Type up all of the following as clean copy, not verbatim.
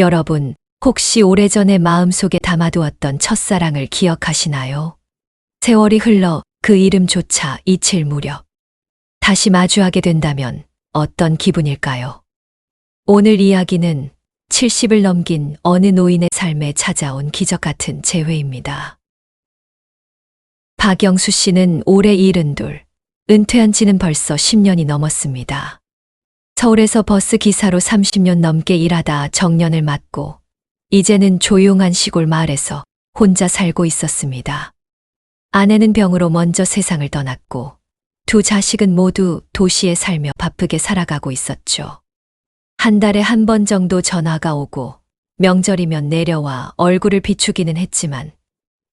여러분, 혹시 오래전에 마음속에 담아두었던 첫사랑을 기억하시나요? 세월이 흘러 그 이름조차 잊힐 무렵 다시 마주하게 된다면 어떤 기분일까요? 오늘 이야기는 70을 넘긴 어느 노인의 삶에 찾아온 기적 같은 재회입니다. 박영수 씨는 올해 72, 은퇴한 지는 벌써 10년이 넘었습니다. 서울에서 버스 기사로 30년 넘게 일하다 정년을 맞고 이제는 조용한 시골 마을에서 혼자 살고 있었습니다. 아내는 병으로 먼저 세상을 떠났고 두 자식은 모두 도시에 살며 바쁘게 살아가고 있었죠. 한 달에 한 번 정도 전화가 오고 명절이면 내려와 얼굴을 비추기는 했지만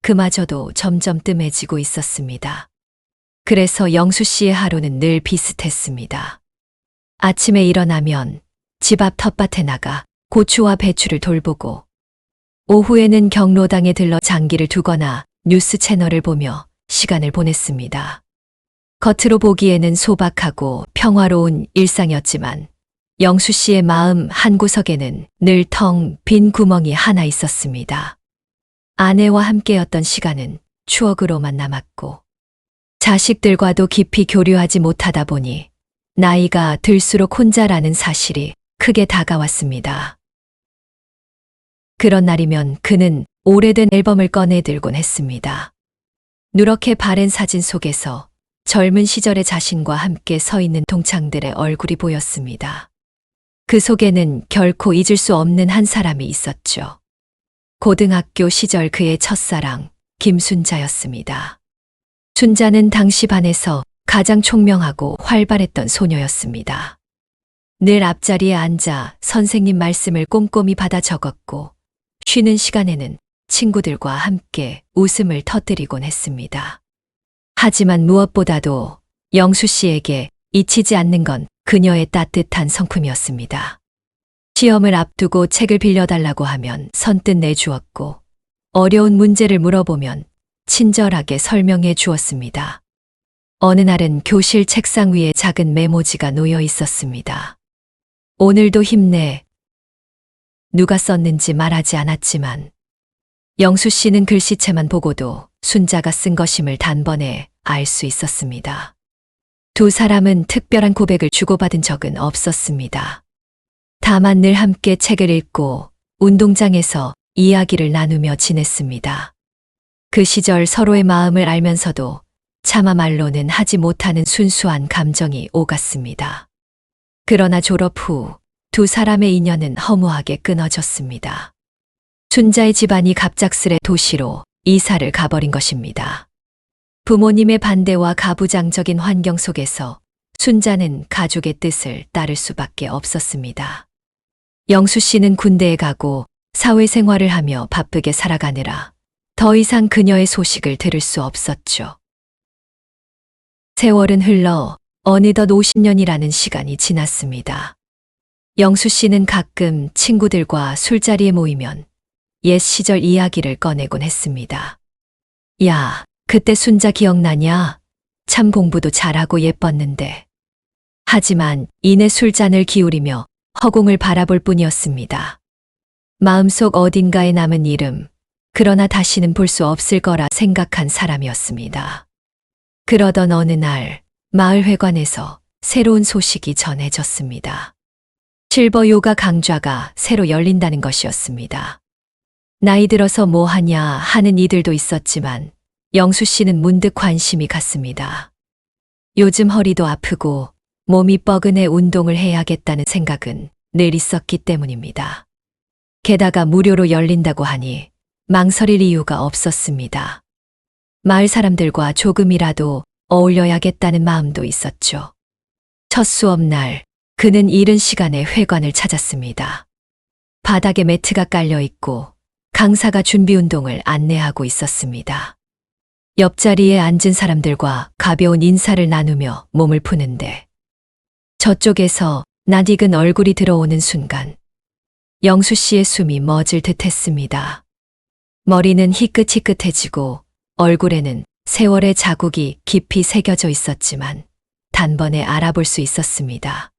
그마저도 점점 뜸해지고 있었습니다. 그래서 영수 씨의 하루는 늘 비슷했습니다. 아침에 일어나면 집 앞 텃밭에 나가 고추와 배추를 돌보고 오후에는 경로당에 들러 장기를 두거나 뉴스 채널을 보며 시간을 보냈습니다. 겉으로 보기에는 소박하고 평화로운 일상이었지만 영수 씨의 마음 한구석에는 늘 텅 빈 구멍이 하나 있었습니다. 아내와 함께였던 시간은 추억으로만 남았고 자식들과도 깊이 교류하지 못하다 보니 나이가 들수록 혼자라는 사실이 크게 다가왔습니다. 그런 날이면 그는 오래된 앨범을 꺼내 들곤 했습니다. 누렇게 바랜 사진 속에서 젊은 시절의 자신과 함께 서 있는 동창들의 얼굴이 보였습니다. 그 속에는 결코 잊을 수 없는 한 사람이 있었죠. 고등학교 시절 그의 첫사랑 김순자였습니다. 순자는 당시 반에서 가장 총명하고 활발했던 소녀였습니다. 늘 앞자리에 앉아 선생님 말씀을 꼼꼼히 받아 적었고 쉬는 시간에는 친구들과 함께 웃음을 터뜨리곤 했습니다. 하지만 무엇보다도 영수 씨에게 잊히지 않는 건 그녀의 따뜻한 성품이었습니다. 시험을 앞두고 책을 빌려달라고 하면 선뜻 내주었고 어려운 문제를 물어보면 친절하게 설명해 주었습니다. 어느 날은 교실 책상 위에 작은 메모지가 놓여 있었습니다. 오늘도 힘내. 누가 썼는지 말하지 않았지만 영수 씨는 글씨체만 보고도 순자가 쓴 것임을 단번에 알 수 있었습니다. 두 사람은 특별한 고백을 주고받은 적은 없었습니다. 다만 늘 함께 책을 읽고 운동장에서 이야기를 나누며 지냈습니다. 그 시절 서로의 마음을 알면서도 차마 말로는 하지 못하는 순수한 감정이 오갔습니다. 그러나 졸업 후 두 사람의 인연은 허무하게 끊어졌습니다. 순자의 집안이 갑작스레 도시로 이사를 가버린 것입니다. 부모님의 반대와 가부장적인 환경 속에서 순자는 가족의 뜻을 따를 수밖에 없었습니다. 영수 씨는 군대에 가고 사회생활을 하며 바쁘게 살아가느라 더 이상 그녀의 소식을 들을 수 없었죠. 세월은 흘러 어느덧 50년이라는 시간이 지났습니다. 영수 씨는 가끔 친구들과 술자리에 모이면 옛 시절 이야기를 꺼내곤 했습니다. 야, 그때 순자 기억나냐? 참 공부도 잘하고 예뻤는데. 하지만 이내 술잔을 기울이며 허공을 바라볼 뿐이었습니다. 마음속 어딘가에 남은 이름, 그러나 다시는 볼 수 없을 거라 생각한 사람이었습니다. 그러던 어느 날 마을회관에서 새로운 소식이 전해졌습니다. 실버 요가 강좌가 새로 열린다는 것이었습니다. 나이 들어서 뭐 하냐 하는 이들도 있었지만 영수 씨는 문득 관심이 갔습니다. 요즘 허리도 아프고 몸이 뻐근해 운동을 해야겠다는 생각은 늘 있었기 때문입니다. 게다가 무료로 열린다고 하니 망설일 이유가 없었습니다. 마을 사람들과 조금이라도 어울려야겠다는 마음도 있었죠. 첫 수업날 그는 이른 시간에 회관을 찾았습니다. 바닥에 매트가 깔려 있고 강사가 준비 운동을 안내하고 있었습니다. 옆자리에 앉은 사람들과 가벼운 인사를 나누며 몸을 푸는데 저쪽에서 낯익은 얼굴이 들어오는 순간 영수 씨의 숨이 멎을 듯 했습니다. 머리는 희끗희끗해지고 얼굴에는 세월의 자국이 깊이 새겨져 있었지만 단번에 알아볼 수 있었습니다.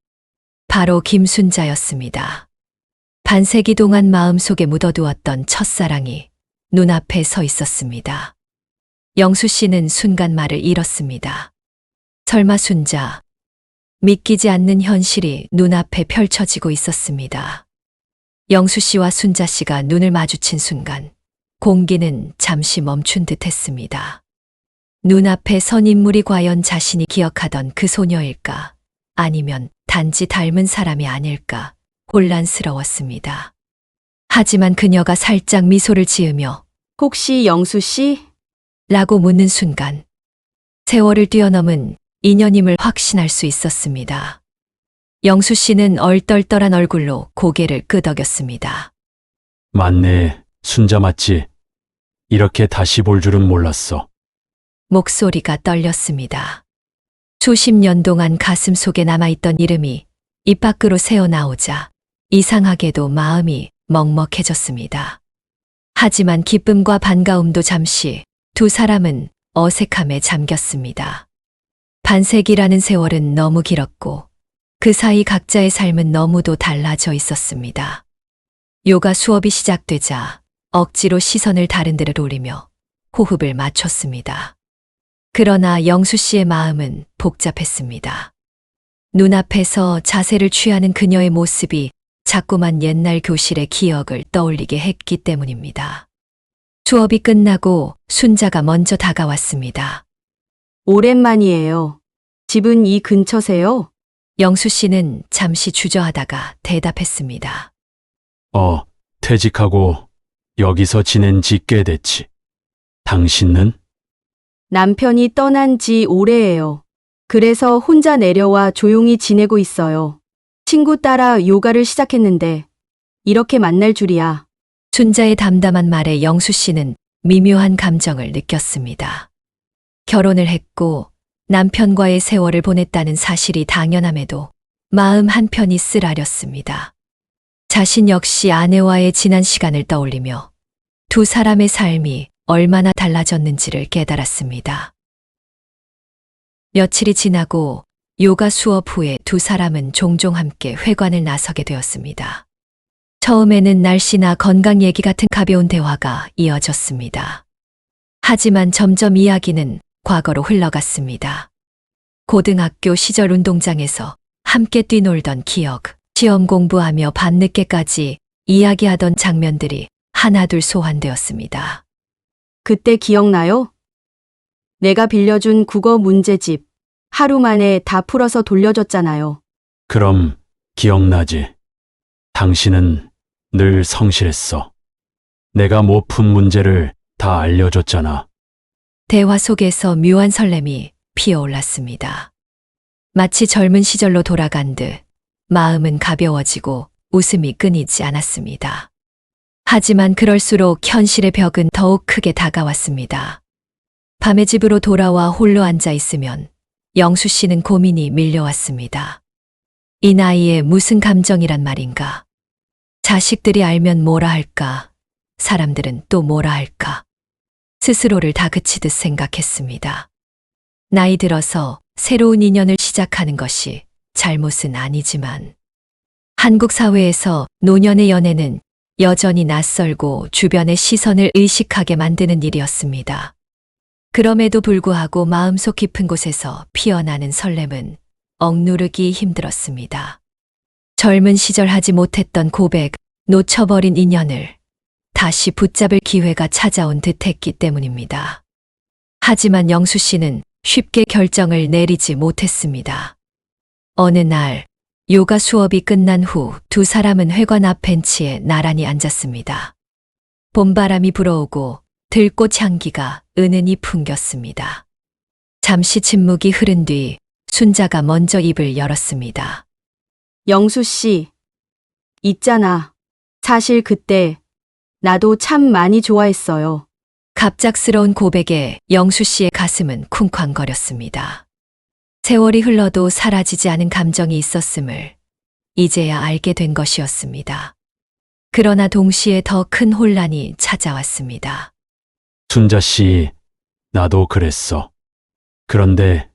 바로 김순자였습니다. 반세기 동안 마음속에 묻어두었던 첫사랑이 눈앞에 서 있었습니다. 영수 씨는 순간 말을 잃었습니다. 설마 순자. 믿기지 않는 현실이 눈앞에 펼쳐지고 있었습니다. 영수 씨와 순자 씨가 눈을 마주친 순간 공기는 잠시 멈춘 듯 했습니다. 눈앞에 선 인물이 과연 자신이 기억하던 그 소녀일까? 아니면 단지 닮은 사람이 아닐까? 혼란스러웠습니다. 하지만 그녀가 살짝 미소를 지으며 혹시 영수 씨? 라고 묻는 순간 세월을 뛰어넘은 인연임을 확신할 수 있었습니다. 영수 씨는 얼떨떨한 얼굴로 고개를 끄덕였습니다. 맞네, 순자 맞지? 이렇게 다시 볼 줄은 몰랐어. 목소리가 떨렸습니다. 수십 년 동안 가슴 속에 남아있던 이름이 입 밖으로 새어나오자 이상하게도 마음이 먹먹해졌습니다. 하지만 기쁨과 반가움도 잠시 두 사람은 어색함에 잠겼습니다. 반세기라는 세월은 너무 길었고 그 사이 각자의 삶은 너무도 달라져 있었습니다. 요가 수업이 시작되자 억지로 시선을 다른 데로 돌리며 호흡을 맞췄습니다. 그러나 영수 씨의 마음은 복잡했습니다. 눈앞에서 자세를 취하는 그녀의 모습이 자꾸만 옛날 교실의 기억을 떠올리게 했기 때문입니다. 수업이 끝나고 순자가 먼저 다가왔습니다. 오랜만이에요. 집은 이 근처세요? 영수 씨는 잠시 주저하다가 대답했습니다. 퇴직하고 여기서 지낸 지 꽤 됐지. 당신은? 남편이 떠난 지 오래예요. 그래서 혼자 내려와 조용히 지내고 있어요. 친구 따라 요가를 시작했는데 이렇게 만날 줄이야. 순자의 담담한 말에 영수 씨는 미묘한 감정을 느꼈습니다. 결혼을 했고 남편과의 세월을 보냈다는 사실이 당연함에도 마음 한편이 쓰라렸습니다. 자신 역시 아내와의 지난 시간을 떠올리며 두 사람의 삶이 얼마나 달라졌는지를 깨달았습니다. 며칠이 지나고 요가 수업 후에 두 사람은 종종 함께 회관을 나서게 되었습니다. 처음에는 날씨나 건강 얘기 같은 가벼운 대화가 이어졌습니다. 하지만 점점 이야기는 과거로 흘러갔습니다. 고등학교 시절 운동장에서 함께 뛰놀던 기억, 시험 공부하며 밤늦게까지 이야기하던 장면들이 하나둘 소환되었습니다. 그때 기억나요? 내가 빌려준 국어 문제집 하루 만에 다 풀어서 돌려줬잖아요. 그럼 기억나지. 당신은 늘 성실했어. 내가 못 푼 문제를 다 알려줬잖아. 대화 속에서 묘한 설렘이 피어올랐습니다. 마치 젊은 시절로 돌아간 듯 마음은 가벼워지고 웃음이 끊이지 않았습니다. 하지만 그럴수록 현실의 벽은 더욱 크게 다가왔습니다. 밤에 집으로 돌아와 홀로 앉아 있으면 영수 씨는 고민이 밀려왔습니다. 이 나이에 무슨 감정이란 말인가? 자식들이 알면 뭐라 할까? 사람들은 또 뭐라 할까? 스스로를 다그치듯 생각했습니다. 나이 들어서 새로운 인연을 시작하는 것이 잘못은 아니지만 한국 사회에서 노년의 연애는 여전히 낯설고 주변의 시선을 의식하게 만드는 일이었습니다. 그럼에도 불구하고 마음속 깊은 곳에서 피어나는 설렘은 억누르기 힘들었습니다. 젊은 시절 하지 못했던 고백, 놓쳐버린 인연을 다시 붙잡을 기회가 찾아온 듯했기 때문입니다. 하지만 영수 씨는 쉽게 결정을 내리지 못했습니다. 어느 날 요가 수업이 끝난 후 두 사람은 회관 앞 벤치에 나란히 앉았습니다. 봄바람이 불어오고 들꽃 향기가 은은히 풍겼습니다. 잠시 침묵이 흐른 뒤 순자가 먼저 입을 열었습니다. 영수 씨, 있잖아. 사실 그때 나도 참 많이 좋아했어요. 갑작스러운 고백에 영수 씨의 가슴은 쿵쾅거렸습니다. 세월이 흘러도 사라지지 않은 감정이 있었음을 이제야 알게 된 것이었습니다. 그러나 동시에 더 큰 혼란이 찾아왔습니다. 순자 씨, 나도 그랬어. 그런데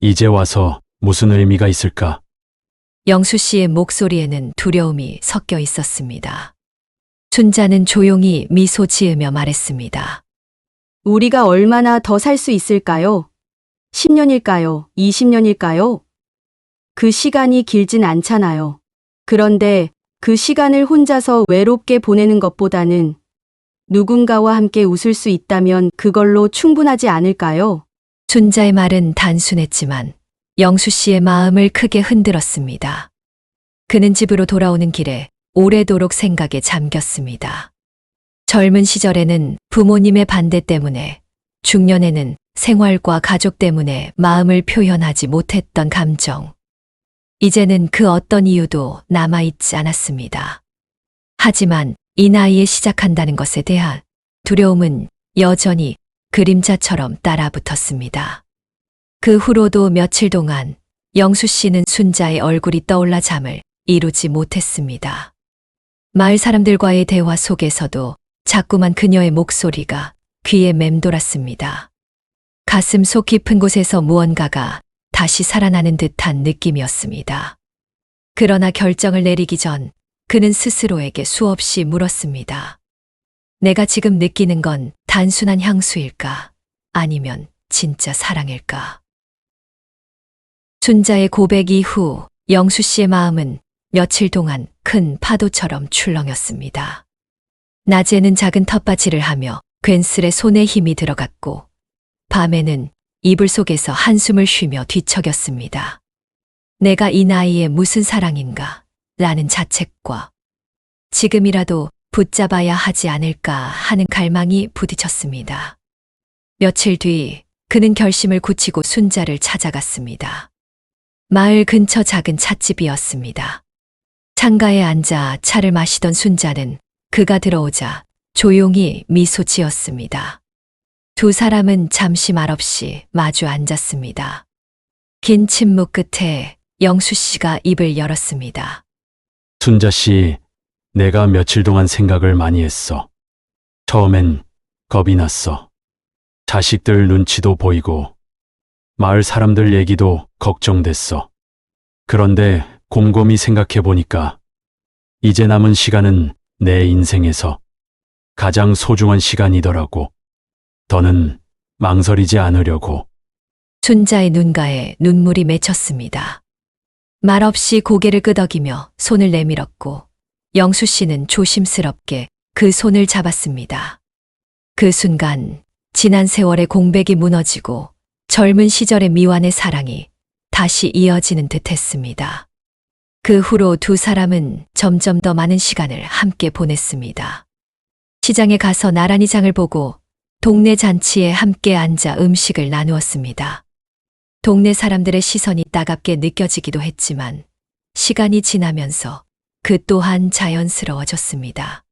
이제 와서 무슨 의미가 있을까? 영수 씨의 목소리에는 두려움이 섞여 있었습니다. 순자는 조용히 미소 지으며 말했습니다. 우리가 얼마나 더 살 수 있을까요? 10년일까요? 20년일까요? 그 시간이 길진 않잖아요. 그런데 그 시간을 혼자서 외롭게 보내는 것보다는 누군가와 함께 웃을 수 있다면 그걸로 충분하지 않을까요? 순자의 말은 단순했지만 영수 씨의 마음을 크게 흔들었습니다. 그는 집으로 돌아오는 길에 오래도록 생각에 잠겼습니다. 젊은 시절에는 부모님의 반대 때문에, 중년에는 생활과 가족 때문에 마음을 표현하지 못했던 감정. 이제는 그 어떤 이유도 남아있지 않았습니다. 하지만 이 나이에 시작한다는 것에 대한 두려움은 여전히 그림자처럼 따라붙었습니다. 그 후로도 며칠 동안 영수 씨는 순자의 얼굴이 떠올라 잠을 이루지 못했습니다. 마을 사람들과의 대화 속에서도 자꾸만 그녀의 목소리가 귀에 맴돌았습니다. 가슴 속 깊은 곳에서 무언가가 다시 살아나는 듯한 느낌이었습니다. 그러나 결정을 내리기 전 그는 스스로에게 수없이 물었습니다. 내가 지금 느끼는 건 단순한 향수일까? 아니면 진짜 사랑일까? 순자의 고백 이후 영수 씨의 마음은 며칠 동안 큰 파도처럼 출렁였습니다. 낮에는 작은 텃밭일을 하며 괜스레 손에 힘이 들어갔고, 밤에는 이불 속에서 한숨을 쉬며 뒤척였습니다. 내가 이 나이에 무슨 사랑인가? 라는 자책과 지금이라도 붙잡아야 하지 않을까 하는 갈망이 부딪혔습니다. 며칠 뒤 그는 결심을 굳히고 순자를 찾아갔습니다. 마을 근처 작은 찻집이었습니다. 창가에 앉아 차를 마시던 순자는 그가 들어오자 조용히 미소 지었습니다. 두 사람은 잠시 말없이 마주 앉았습니다. 긴 침묵 끝에 영수 씨가 입을 열었습니다. 순자 씨, 내가 며칠 동안 생각을 많이 했어. 처음엔 겁이 났어. 자식들 눈치도 보이고, 마을 사람들 얘기도 걱정됐어. 그런데 곰곰이 생각해 보니까 이제 남은 시간은 내 인생에서 가장 소중한 시간이더라고. 더는 망설이지 않으려고. 순자의 눈가에 눈물이 맺혔습니다. 말없이 고개를 끄덕이며 손을 내밀었고, 영수 씨는 조심스럽게 그 손을 잡았습니다. 그 순간 지난 세월의 공백이 무너지고 젊은 시절의 미완의 사랑이 다시 이어지는 듯했습니다. 그 후로 두 사람은 점점 더 많은 시간을 함께 보냈습니다. 시장에 가서 나란히 장을 보고 동네 잔치에 함께 앉아 음식을 나누었습니다. 동네 사람들의 시선이 따갑게 느껴지기도 했지만 시간이 지나면서 그 또한 자연스러워졌습니다.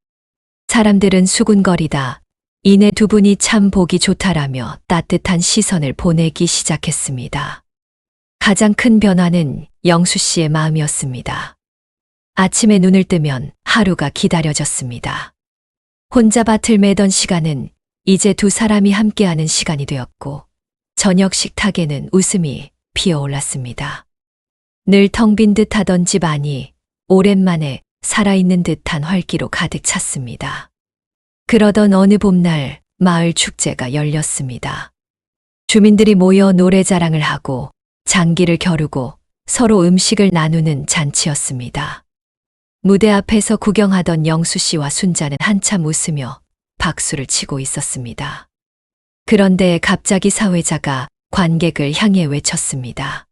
사람들은 수군거리다 이내 두 분이 참 보기 좋다라며 따뜻한 시선을 보내기 시작했습니다. 가장 큰 변화는 영수 씨의 마음이었습니다. 아침에 눈을 뜨면 하루가 기다려졌습니다. 혼자 밭을 매던 시간은 이제 두 사람이 함께하는 시간이 되었고, 저녁 식탁에는 웃음이 피어올랐습니다. 늘 텅 빈 듯하던 집 안이 오랜만에 살아있는 듯한 활기로 가득 찼습니다. 그러던 어느 봄날 마을 축제가 열렸습니다. 주민들이 모여 노래자랑을 하고 장기를 겨루고 서로 음식을 나누는 잔치였습니다. 무대 앞에서 구경하던 영수 씨와 순자는 한참 웃으며 박수를 치고 있었습니다. 그런데 갑자기 사회자가 관객을 향해 외쳤습니다.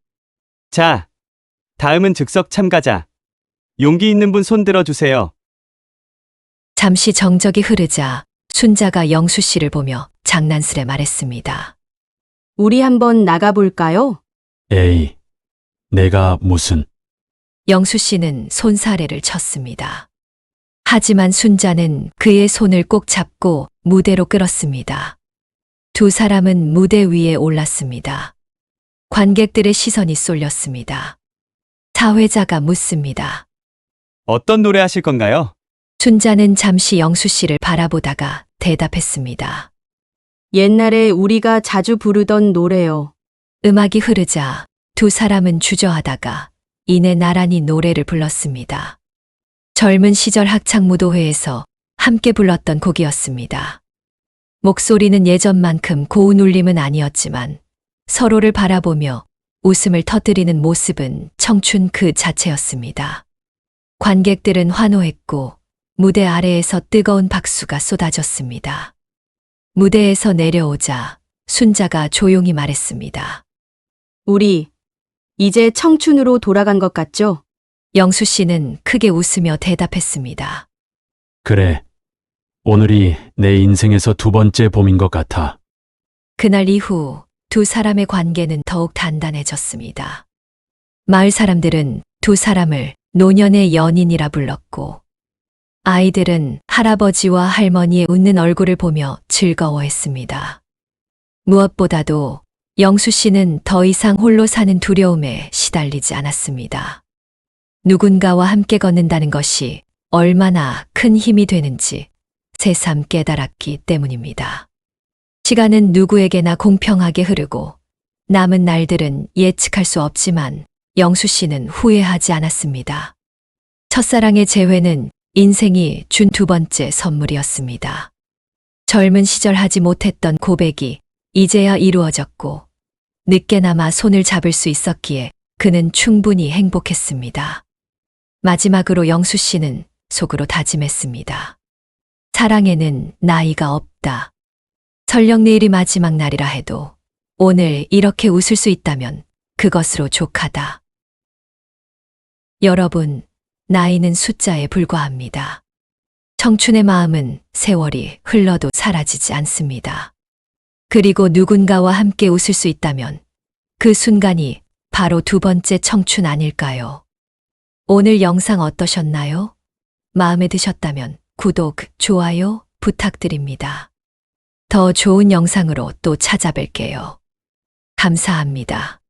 자, 다음은 즉석 참가자. 용기 있는 분 손 들어주세요. 잠시 정적이 흐르자 순자가 영수 씨를 보며 장난스레 말했습니다. 우리 한번 나가볼까요? 에이, 내가 무슨. 영수 씨는 손사래를 쳤습니다. 하지만 순자는 그의 손을 꼭 잡고 무대로 끌었습니다. 두 사람은 무대 위에 올랐습니다. 관객들의 시선이 쏠렸습니다. 사회자가 묻습니다. 어떤 노래 하실 건가요? 순자는 잠시 영수 씨를 바라보다가 대답했습니다. 옛날에 우리가 자주 부르던 노래요. 음악이 흐르자 두 사람은 주저하다가 이내 나란히 노래를 불렀습니다. 젊은 시절 학창무도회에서 함께 불렀던 곡이었습니다. 목소리는 예전만큼 고운 울림은 아니었지만 서로를 바라보며 웃음을 터뜨리는 모습은 청춘 그 자체였습니다. 관객들은 환호했고 무대 아래에서 뜨거운 박수가 쏟아졌습니다. 무대에서 내려오자 순자가 조용히 말했습니다. 우리 이제 청춘으로 돌아간 것 같죠? 영수 씨는 크게 웃으며 대답했습니다. 그래. 오늘이 내 인생에서 두 번째 봄인 것 같아. 그날 이후 두 사람의 관계는 더욱 단단해졌습니다. 마을 사람들은 두 사람을 노년의 연인이라 불렀고, 아이들은 할아버지와 할머니의 웃는 얼굴을 보며 즐거워했습니다. 무엇보다도 영수 씨는 더 이상 홀로 사는 두려움에 시달리지 않았습니다. 누군가와 함께 걷는다는 것이 얼마나 큰 힘이 되는지 새삼 깨달았기 때문입니다. 시간은 누구에게나 공평하게 흐르고 남은 날들은 예측할 수 없지만 영수 씨는 후회하지 않았습니다. 첫사랑의 재회는 인생이 준 두 번째 선물이었습니다. 젊은 시절 하지 못했던 고백이 이제야 이루어졌고 늦게나마 손을 잡을 수 있었기에 그는 충분히 행복했습니다. 마지막으로 영수 씨는 속으로 다짐했습니다. 사랑에는 나이가 없다. 설령 내일이 마지막 날이라 해도 오늘 이렇게 웃을 수 있다면 그것으로 족하다. 여러분, 나이는 숫자에 불과합니다. 청춘의 마음은 세월이 흘러도 사라지지 않습니다. 그리고 누군가와 함께 웃을 수 있다면 그 순간이 바로 두 번째 청춘 아닐까요? 오늘 영상 어떠셨나요? 마음에 드셨다면 구독, 좋아요 부탁드립니다. 더 좋은 영상으로 또 찾아뵐게요. 감사합니다.